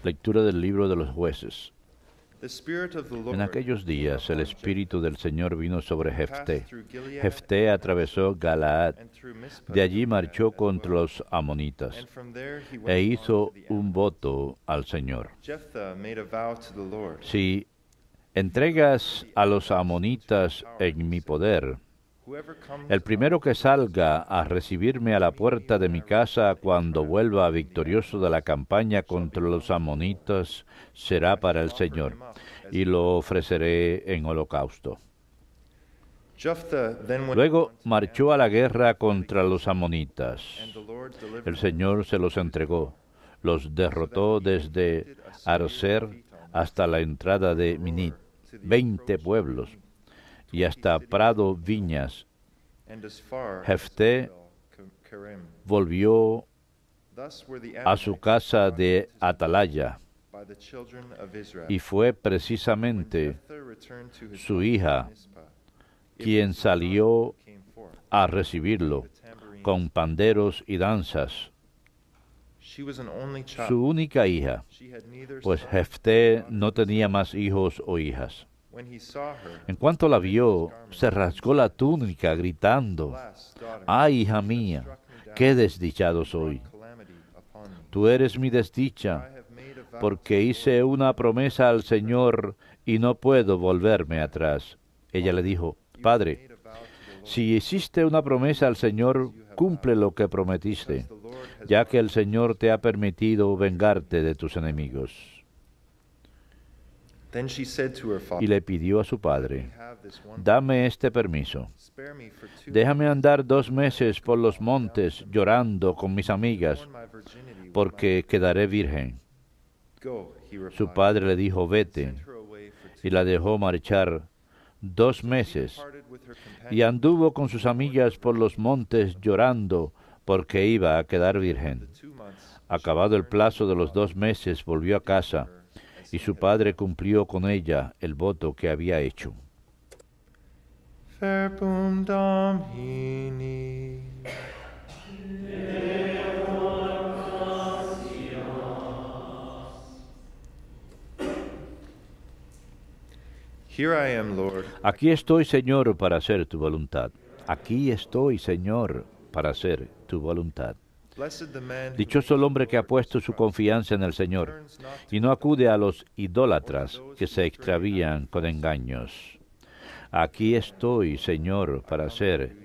Lectura del libro de los Jueces. The Spirit of the Lord En aquellos días el Espíritu del Señor vino sobre Jefté. passed through Gilead Jefté atravesó Galaad. and through Mizpah De allí to marchó Gilead, contra los amonitas and from there he went e on hizo to the un Ammonites. voto al Señor. Jephthah made a vow to the Lord. Si entregas a los amonitas en mi poder, Whoever comes el primero que salga a recibirme a la puerta de mi casa cuando vuelva victorioso de la campaña contra los amonitas será para el Señor, y lo ofreceré en holocausto. Jephthah then went Luego on to the marchó a la guerra contra los amonitas. and the Lord delivered El them. Señor se los entregó, los derrotó desde Arser hasta la entrada de Minit, 20 pueblos, y hasta Prado viñas. And as far as Jefté Karim. volvió Thus were the a su Ammonites casa brought de into Atalaya, by the children of Israel. y fue When precisamente Jephthah returned to his su house hija at Mizpah, it quien was Zion salió who came forth, a recibirlo with tambourines. con panderos y danzas, She was an only child. su única hija, She had neither pues son Jefté nor no daughter. tenía más hijos o hijas. When he saw her, En cuanto la vio, se rasgó la túnica gritando, alas, daughter, ¡ay, hija you have mía, struck me down, qué desdichado and soy! brought calamity upon me. Tú eres mi I desdicha, have made a vow porque to the hice Lord, una promesa al Señor y no puedo volverme atrás. Ella le dijo, you have Padre, made a vow to the Lord, si hiciste una promesa al Señor, cumple lo que prometiste, because the Lord has ya que el brought you Señor te ha permitido vengarte de tus enemigos. Then she said to her Y father, le pidió a su "Let padre, me have this one dame este permiso. spare me for 2 Déjame months, andar 2 meses por los montes llorando con mis amigas, mourn my virginity with porque quedaré virgen. my-" Go, he Su replied, padre le dijo, vete, sent her away for 2 y la dejó marchar 2 So she meses, departed with her y companions, anduvo con sus amigas por los montes llorando, porque iba a quedar the virgen. 2 months, Acabado el she plazo de returned los to her 2 meses, volvió a casa, father, as y he su had padre cumplió con ella el voto que había hecho. Verbum Domini. Here I am, Lord. Aquí estoy, Señor, para hacer tu voluntad. Aquí estoy, Señor, para hacer tu voluntad. Blessed the man who Dichoso el makes hombre the que ha Lord puesto his su trust, confianza en el Señor turns not y to no acude a idols, los idólatras que se extravían con engaños. Aquí estoy, Señor, para hacer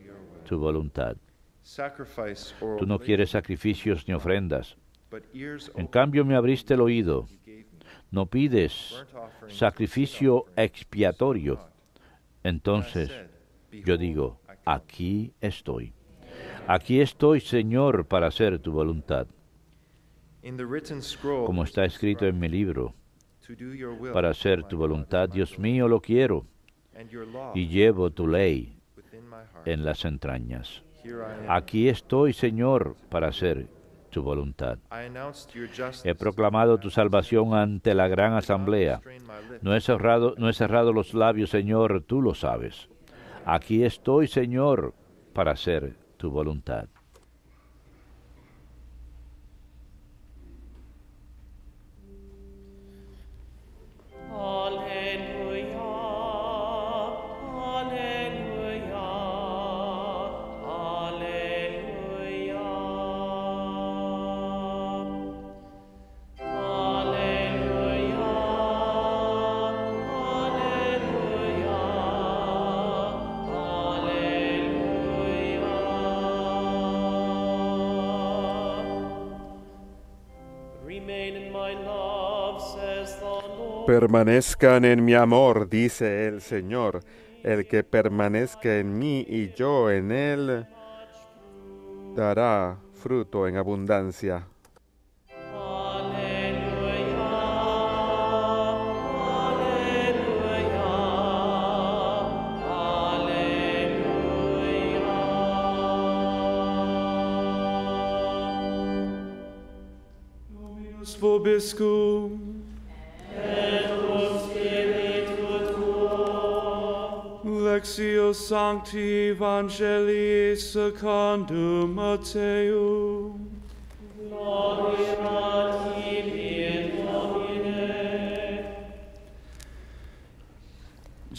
tu voluntad. sacrifice or Tú no oblation, quieres sacrificios ni ofrendas. but ears En open cambio me abriste el oído. he gave me. No pides Burnt offerings, sacrificio sin offering, expiatorio. so not. Entonces And I said, yo Behold, digo, I come. aquí estoy. Aquí estoy, Señor, para hacer tu voluntad. In the written scroll Como was está escrito en inscribed, mi libro, to do your will, para hacer my tu God, is voluntad, my Dios delight, mío, lo quiero, and your law y llevo tu ley within my heart. en las entrañas. Here I am. Aquí estoy, Señor, para hacer tu voluntad. I announced your justice He proclamado tu salvación ante la gran asamblea. No he cerrado los labios, Señor, tú lo sabes. Aquí estoy, Señor, para hacer tu voluntad. Alleluia, alleluia, alleluia. Alleluia, alleluia. Remain in my love, says the Lord. Permanezcan en mi amor, dice el Señor. El que permanezca en mí y yo en él, dará fruto en abundancia. Alleluia, alleluia, Dominus vobiscum. Lectio Sancti Evangelii secundum Matteum. Gloria tibi,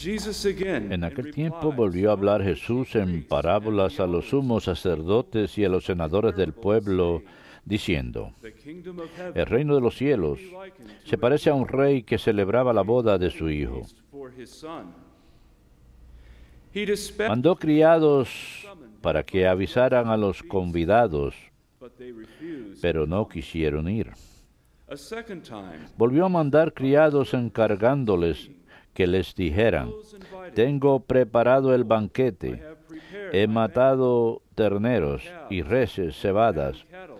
Jesus again En in aquel reply tiempo volvió a hablar Jesús en parábolas a los sumos sacerdotes y a los senadores del pueblo, diciendo, the kingdom of heaven el reino de los cielos se parece a un rey que celebraba la boda de su hijo. for his son. He dispatched, Mandó criados para que avisaran a los convidados, but they refused. pero no quisieron ir. A second time, Volvió a mandar criados encargándoles que les dijeran, those invited, tengo preparado el banquete, have prepared he matado terneros y reses cebadas, cattle,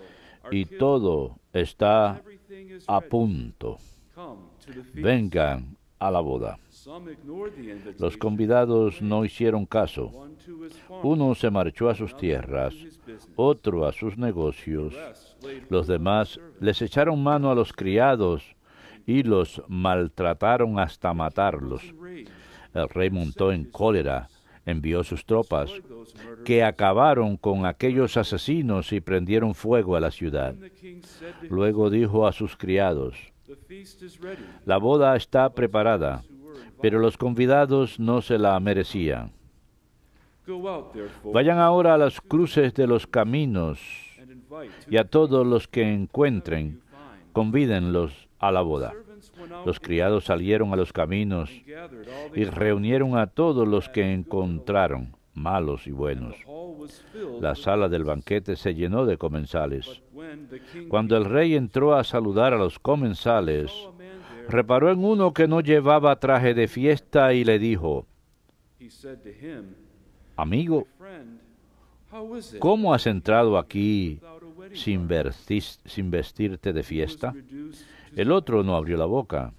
y todo está everything is a ready. punto. Come to the feast. Vengan a la boda. Some ignored the invitation. Los convidados no hicieron caso. One to his farm, Uno se marchó a sus tierras, his business. otro a sus negocios. Rest laid Los demás les echaron mano a los criados y los maltrataron hasta matarlos. enraged. El rey montó en cólera, envió sus tropas, Those murderers. que acabaron con aquellos asesinos y prendieron fuego a la ciudad. The king said to him, Luego dijo a sus criados, the feast is ready. la boda está preparada, Who were invited, pero los convidados no se la merecían. go out therefore Vayan ahora a las cruces de los caminos and invite to y a todos los que encuentren, you find. convídenlos a la boda. Servants went out Los criados salieron a los caminos and gathered all y the reunieron a todos los que encontraron, malos y buenos. hall was filled. La sala del banquete se llenó de comensales. When the king Cuando el rey entró a saludar a los comensales, saw a man there, reparó en uno que no llevaba traje de fiesta y le dijo, he said to him, amigo, friend, how is it ¿cómo has entrado aquí without a wedding sin, garment? sin vestirte de Was fiesta? reduced to El otro no abrió la boca.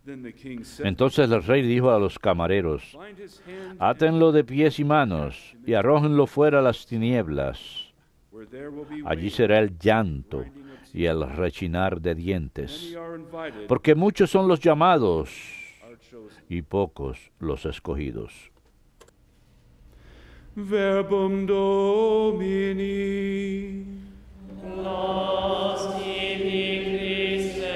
Then the king said, Entonces el rey dijo a los camareros, bind his hands átenlo de pies y manos y arrójenlo fuera a las tinieblas. where there will be Allí wailing, será el llanto y el rechinar de many dientes, are invited, porque muchos son los llamados are chosen. y pocos los escogidos. Verbum Domini. Nos tibi Christe.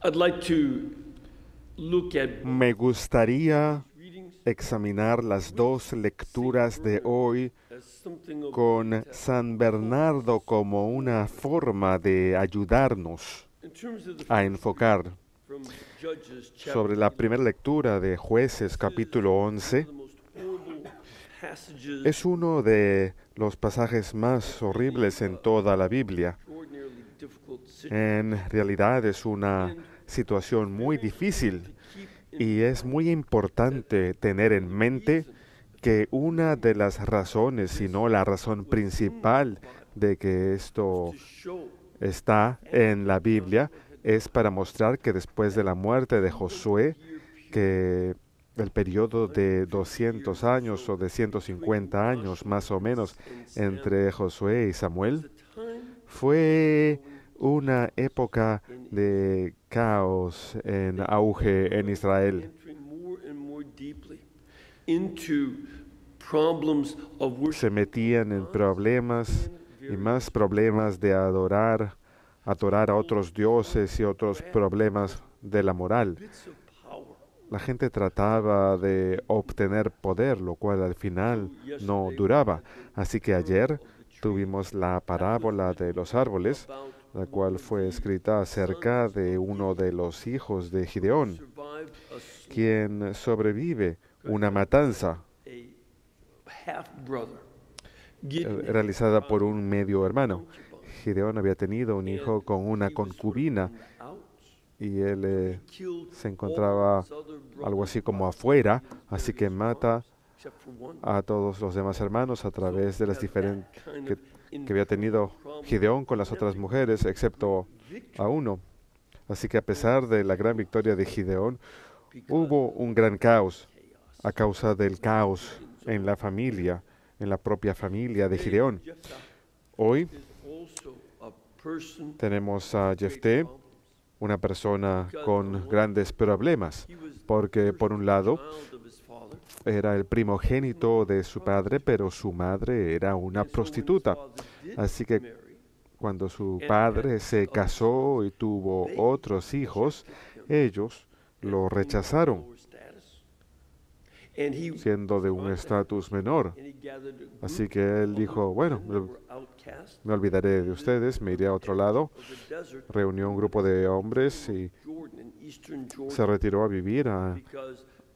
I'd like to look at Me gustaría readings examinar las dos lecturas de hoy as something of con San Bernardo como una forma de ayudarnos in terms of the a enfocar. from Judges chapter Sobre la primera lectura de Jueces capítulo 11, the most horrible passages, es uno de los pasajes más horribles en toda la Biblia. extraordinarily difficult situation En realidad es una situación muy difícil to keep in y es muy importante tener en mente que una de las razones, si no la razón principal de que esto to show está en la Biblia, es para mostrar que después de la muerte de Josué, que el periodo de 200 años o de 150 años más o menos entre Josué y Samuel, time fue una época de caos en auge en Israel. entering more and more deeply into problems of worship. Se metían en problemas y más problemas de adorar a otros dioses y otros problemas de la moral. Bits of power. La gente trataba de obtener poder, lo cual al final no duraba. Así que ayer tuvimos la parábola de los árboles, About la cual fue escrita acerca de uno de los hijos de Gideón, survived a slaughter, quien sobrevive una matanza a half brother. Gideon realizada por un medio hermano. Gideón había tenido un hijo con una concubina out, y él killed se encontraba all his other brothers algo así como afuera, así que mata except for one. a todos los demás hermanos a través de las diferentes Kind que, of que había tenido Gideón con las otras mujeres, excepto victory a uno. Así que a pesar de la gran victoria de Gideón, hubo un gran caos a causa del caos en la familia, en la propia familia de Gideón. Jephthah Hoy is also a person tenemos a Jefté, una persona con grandes problemas, porque por un lado child of his father. era el primogénito de su padre, pero su madre era una prostituta. Así que cuando su padre se casó y tuvo otros hijos, ellos lo rechazaron, siendo de un estatus menor. Así que él dijo, bueno, me olvidaré de ustedes, me iré a otro lado. Reunió un grupo de hombres y se retiró a vivir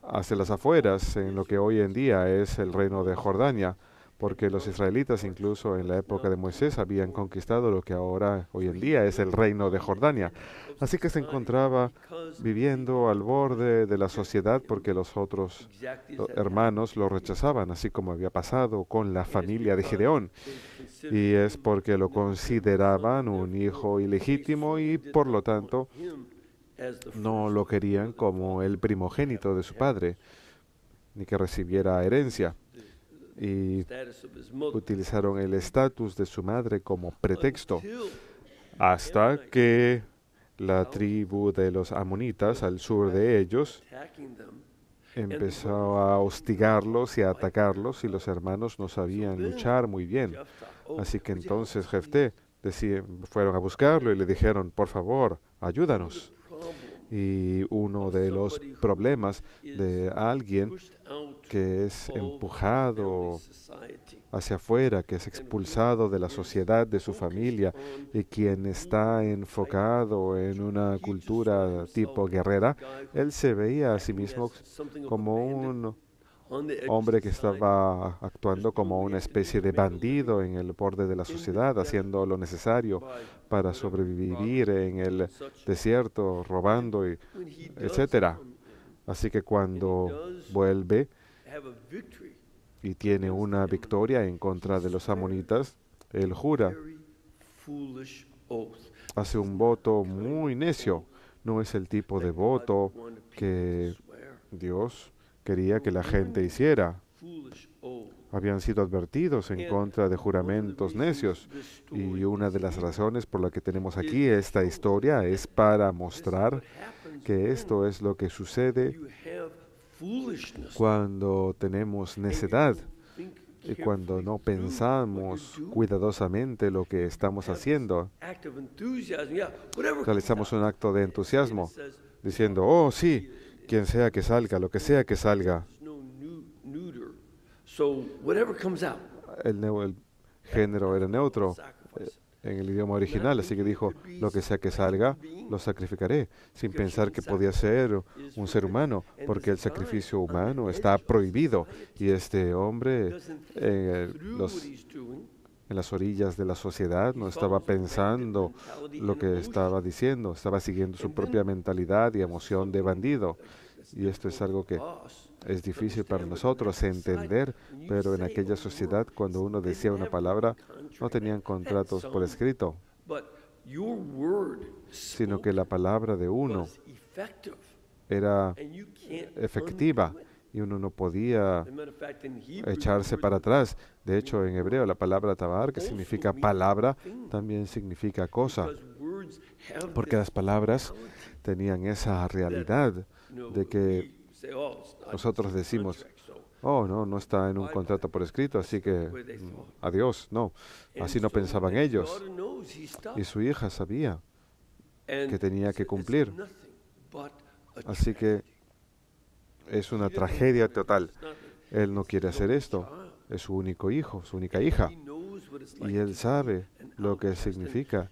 hacia las afueras, en lo que hoy en día es el reino de Jordania, porque los israelitas incluso en la época de Moisés habían conquistado lo que ahora, hoy en día, es el reino de Jordania. Así que se encontraba viviendo al borde de la sociedad porque los otros hermanos lo rechazaban, así como había pasado con la familia de Gedeón. Y es porque lo consideraban un hijo ilegítimo y por lo tanto no lo querían como el primogénito de su padre, ni que recibiera herencia. Y utilizaron el estatus de su madre como pretexto, hasta que la tribu de los amonitas al sur de ellos empezó a hostigarlos y a atacarlos, y los hermanos no sabían luchar muy bien. Así que entonces Jefté fueron a buscarlo y le dijeron, por favor, ayúdanos. Y uno de los problemas de alguien que es empujado hacia afuera, que es expulsado de la sociedad, de su familia, y quien está enfocado en una cultura tipo guerrera, él se veía a sí mismo como un hombre que estaba actuando como una especie de bandido en el borde de la sociedad, haciendo lo necesario para sobrevivir en el desierto, robando, etcétera. Así que cuando vuelve y tiene una victoria en contra de los amonitas, él jura, hace un voto muy necio. No es el tipo de voto que Dios quería que la gente hiciera. Habían sido advertidos en contra de juramentos necios. Y una de las razones por la que tenemos aquí esta historia es para mostrar que esto es lo que sucede cuando tenemos necedad y cuando no pensamos cuidadosamente lo que estamos haciendo. Realizamos un acto de entusiasmo diciendo, oh sí, quien sea que salga, lo que sea que salga. El género era neutro en el idioma original, así que dijo, lo que sea que salga, lo sacrificaré, sin pensar que podía ser un ser humano, porque el sacrificio humano está prohibido. Y este hombre en las orillas de la sociedad no estaba pensando lo que estaba diciendo, estaba siguiendo su propia mentalidad y emoción de bandido. Y esto es algo que es difícil para nosotros entender, pero en aquella sociedad, cuando uno decía una palabra, no tenían contratos por escrito, sino que la palabra de uno era efectiva y uno no podía echarse para atrás. De hecho, en hebreo la palabra tabar, que significa palabra, también significa cosa, porque las palabras tenían esa realidad de que nosotros decimos, oh, no está en un contrato por escrito, así que adiós. No, así no pensaban ellos. Y su hija sabía que tenía que cumplir. Así que es una tragedia total. Él no quiere hacer esto. Es su único hijo, su única hija. Y él sabe lo que significa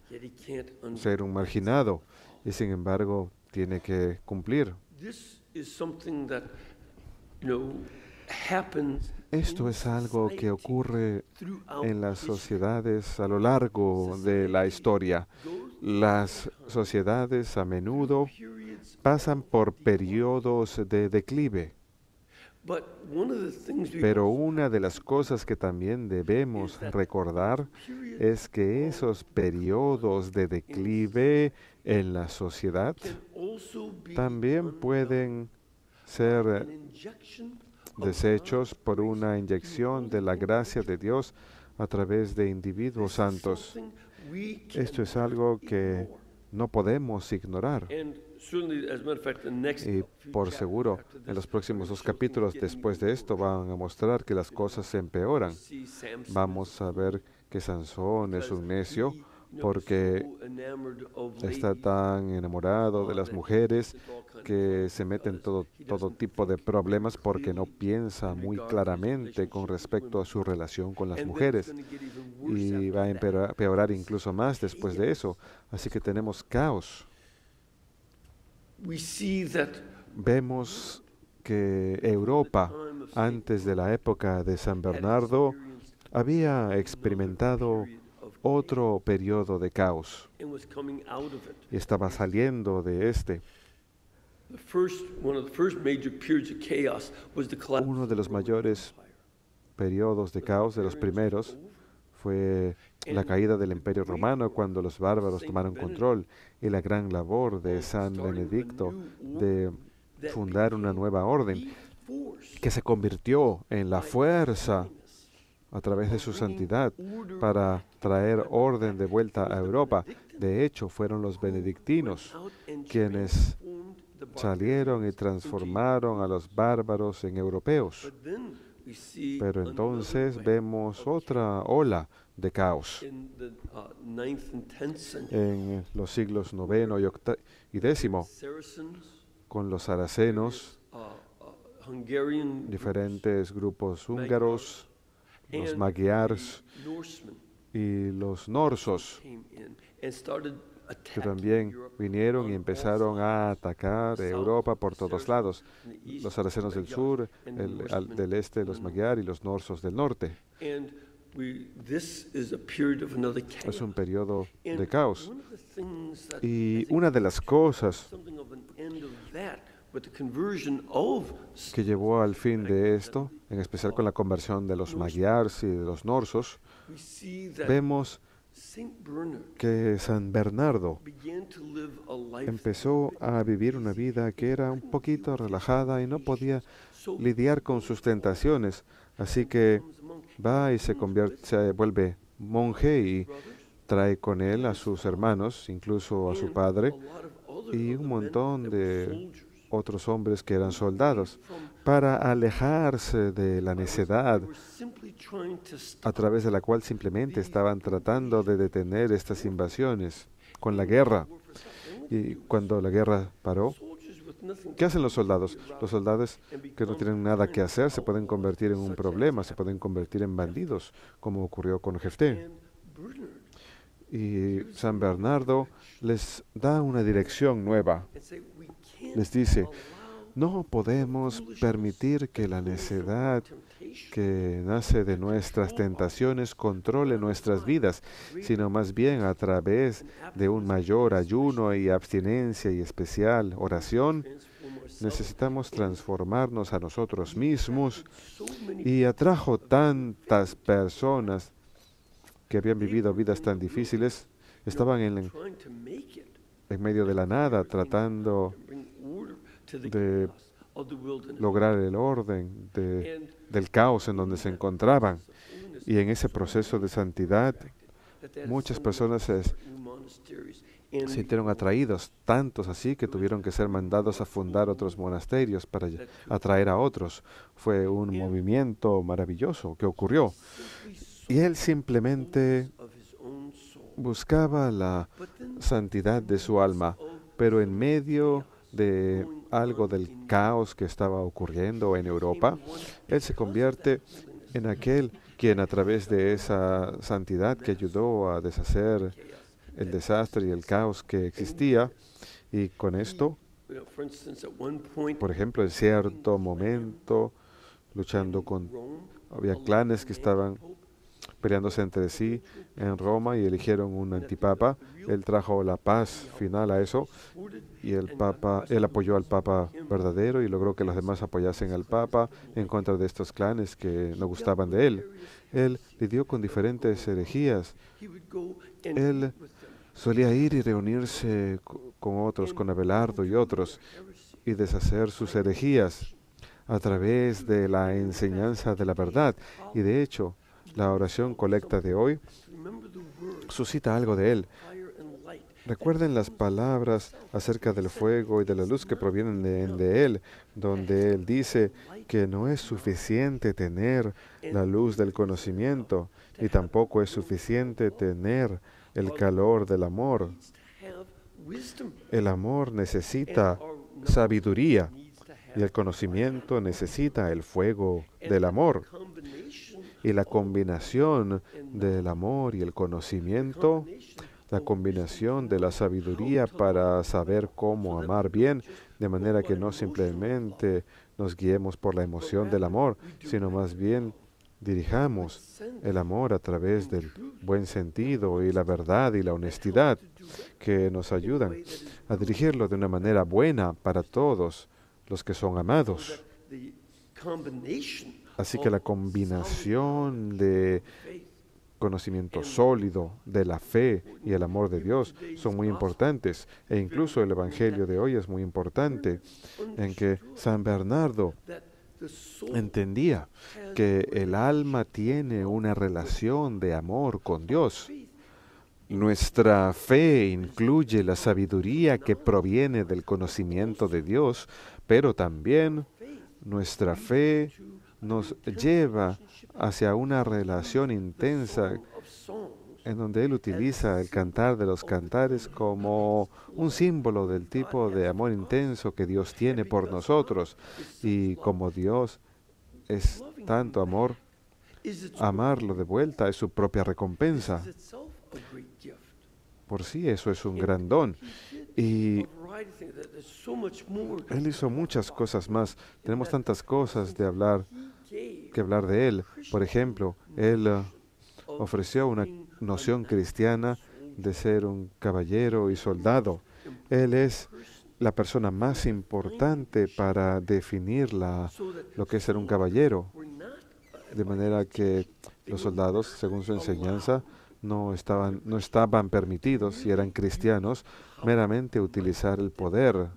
ser un marginado. Y sin embargo, tiene que cumplir. Esto es algo que ocurre en las sociedades a lo largo de la historia. Las sociedades a menudo pasan por periodos de declive. Pero una de las cosas que también debemos recordar es que esos periodos de declive en la sociedad también pueden ser deshechos por una inyección de la gracia de Dios a través de individuos santos. We Esto es algo que ignore. no podemos ignorar. And certainly, as a matter of fact, the next Y few por chapters seguro, after en this los próximos are 2 showing capítulos getting después de esto worse. van a mostrar que las cosas se empeoran. See Samson Vamos a ver que Sansón es un necio porque está tan enamorado de las mujeres que se mete en todo tipo de problemas porque no piensa muy claramente con respecto a su relación con las mujeres. Y va a empeorar incluso más después de eso. Así que tenemos caos. We see that Vemos que Europa, antes de la época de San Bernardo, había experimentado otro periodo de caos and was coming out of it. y estaba saliendo de este. One of the first major periods of chaos was the collapse Uno de los of the Roman mayores Empire. periodos de caos, de los primeros, fue la caída del Imperio Romano cuando los bárbaros tomaron control y la gran labor de San Benedicto de fundar una nueva orden que se convirtió en la fuerza a través de su santidad para traer orden de vuelta a Europa. De hecho, fueron los benedictinos quienes salieron y transformaron a los bárbaros en europeos. Pero entonces vemos otra ola de caos en los siglos IX y X, con los saracenos, diferentes grupos húngaros, los magyars y los norsos, que también vinieron y empezaron a atacar Europa por todos lados. Los saracenos del sur, del este, los magyar y los norsos del norte. Es un periodo de caos. Y una de las cosas que llevó al fin de esto, en especial con la conversión de los magyars y de los norsos, vemos que San Bernardo empezó a vivir una vida que era un poquito relajada y no podía lidiar con sus tentaciones. Así que va y se vuelve monje y trae con él a sus hermanos, incluso a su padre, y un montón de otros hombres que eran soldados, para alejarse de la necedad a través de la cual simplemente estaban tratando de detener estas invasiones con la guerra. Y cuando la guerra paró, ¿qué hacen los soldados? Los soldados que no tienen nada que hacer se pueden convertir en un problema, se pueden convertir en bandidos, como ocurrió con Jefté. Y San Bernardo les da una dirección nueva. Les dice, no podemos permitir que la necedad que nace de nuestras tentaciones controle nuestras vidas, sino más bien a través de un mayor ayuno y abstinencia y especial oración, necesitamos transformarnos a nosotros mismos. Y atrajo tantas personas que habían vivido vidas tan difíciles, estaban en medio de la nada, tratando de lograr el orden del caos en donde se encontraban. Y en ese proceso de santidad, muchas personas se sintieron atraídos, tantos así que tuvieron que ser mandados a fundar otros monasterios para atraer a otros. Fue un movimiento maravilloso que ocurrió. Y él simplemente buscaba la santidad de su alma, pero en medio de algo del caos que estaba ocurriendo en Europa, él se convierte en aquel quien a través de esa santidad que ayudó a deshacer el desastre y el caos que existía, y con esto, por ejemplo, en cierto momento, había clanes que estaban peleándose entre sí en Roma y eligieron un antipapa. Él trajo la paz final a eso y él apoyó al papa verdadero y logró que los demás apoyasen al papa en contra de estos clanes que no gustaban de él. Él lidió con diferentes herejías. Él solía ir y reunirse con otros, con Abelardo y otros, y deshacer sus herejías a través de la enseñanza de la verdad. Y de hecho, La oración colecta de hoy suscita algo de Él. Recuerden las palabras acerca del fuego y de la luz que provienen de Él, donde Él dice que no es suficiente tener la luz del conocimiento y tampoco es suficiente tener el calor del amor. El amor necesita sabiduría y el conocimiento necesita el fuego del amor. Y la combinación del amor y el conocimiento, la combinación de la sabiduría para saber cómo amar bien, de manera que no simplemente nos guiemos por la emoción del amor, sino más bien dirijamos el amor a través del buen sentido y la verdad y la honestidad que nos ayudan a dirigirlo de una manera buena para todos los que son amados. Así que la combinación de conocimiento sólido de la fe y el amor de Dios son muy importantes, e incluso el Evangelio de hoy es muy importante, en que San Bernardo entendía que el alma tiene una relación de amor con Dios. Nuestra fe incluye la sabiduría que proviene del conocimiento de Dios, pero también nuestra fe nos lleva hacia una relación intensa en donde Él utiliza el cantar de los cantares como un símbolo del tipo de amor intenso que Dios tiene por nosotros. Y como Dios es tanto amor, amarlo de vuelta es su propia recompensa. Por sí, eso es un gran don. Y Él hizo muchas cosas más. Tenemos tantas cosas que hablar de Él. Por ejemplo, Él ofreció una noción cristiana de ser un caballero y soldado. Él es la persona más importante para definir lo que es ser un caballero. De manera que los soldados, según su enseñanza, no estaban permitidos, si eran cristianos, meramente utilizar el poder.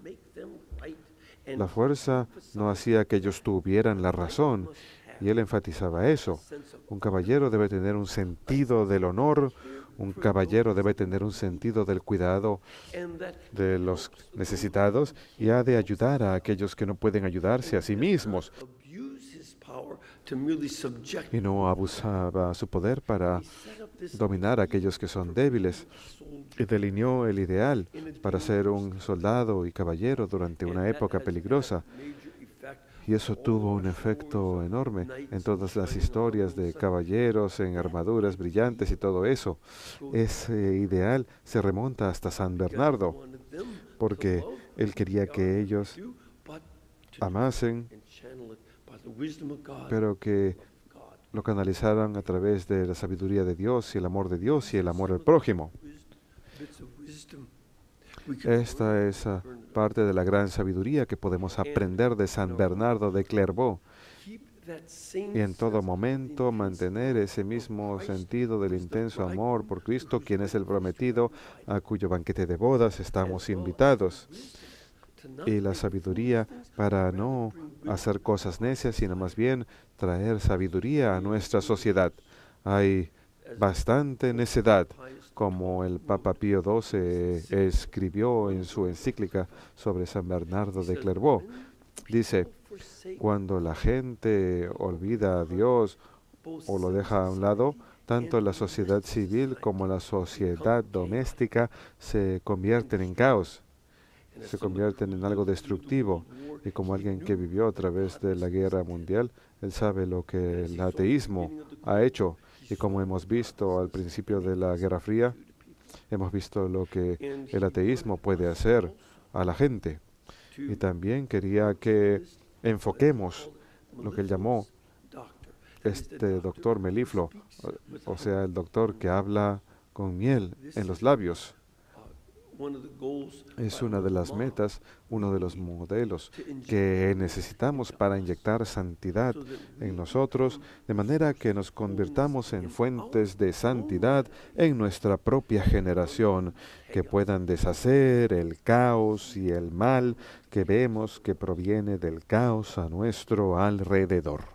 La fuerza no hacía que ellos tuvieran la razón, y él enfatizaba eso. Un caballero debe tener un sentido del honor, un caballero debe tener un sentido del cuidado de los necesitados y ha de ayudar a aquellos que no pueden ayudarse a sí mismos. Y no abusaba su poder para dominar a aquellos que son débiles. Y delineó el ideal para ser un soldado y caballero durante una época peligrosa. Y eso tuvo un efecto enorme en todas las historias de caballeros en armaduras brillantes y todo eso. Ese ideal se remonta hasta San Bernardo, porque él quería que ellos amasen, pero que lo canalizaran a través de la sabiduría de Dios y el amor de Dios y el amor al prójimo. Esta es parte de la gran sabiduría que podemos aprender de San Bernardo de Clairvaux. Y en todo momento mantener ese mismo sentido del intenso amor por Cristo, quien es el prometido, a cuyo banquete de bodas estamos invitados. Y la sabiduría para no hacer cosas necias, sino más bien traer sabiduría a nuestra sociedad. Hay bastante necedad, como el Papa Pío XII escribió en su encíclica sobre San Bernardo de Clairvaux. Dice, cuando la gente olvida a Dios o lo deja a un lado, tanto la sociedad civil como la sociedad doméstica se convierten en caos, se convierten en algo destructivo. Y como alguien que vivió a través de la guerra mundial, él sabe lo que el ateísmo ha hecho. Y como hemos visto al principio de la Guerra Fría, hemos visto lo que el ateísmo puede hacer a la gente. Y también quería que enfoquemos lo que él llamó este doctor melifluo, o sea, el doctor que habla con miel en los labios. Es una de las metas, uno de los modelos que necesitamos para inyectar santidad en nosotros, de manera que nos convirtamos en fuentes de santidad en nuestra propia generación, que puedan deshacer el caos y el mal que vemos que proviene del caos a nuestro alrededor.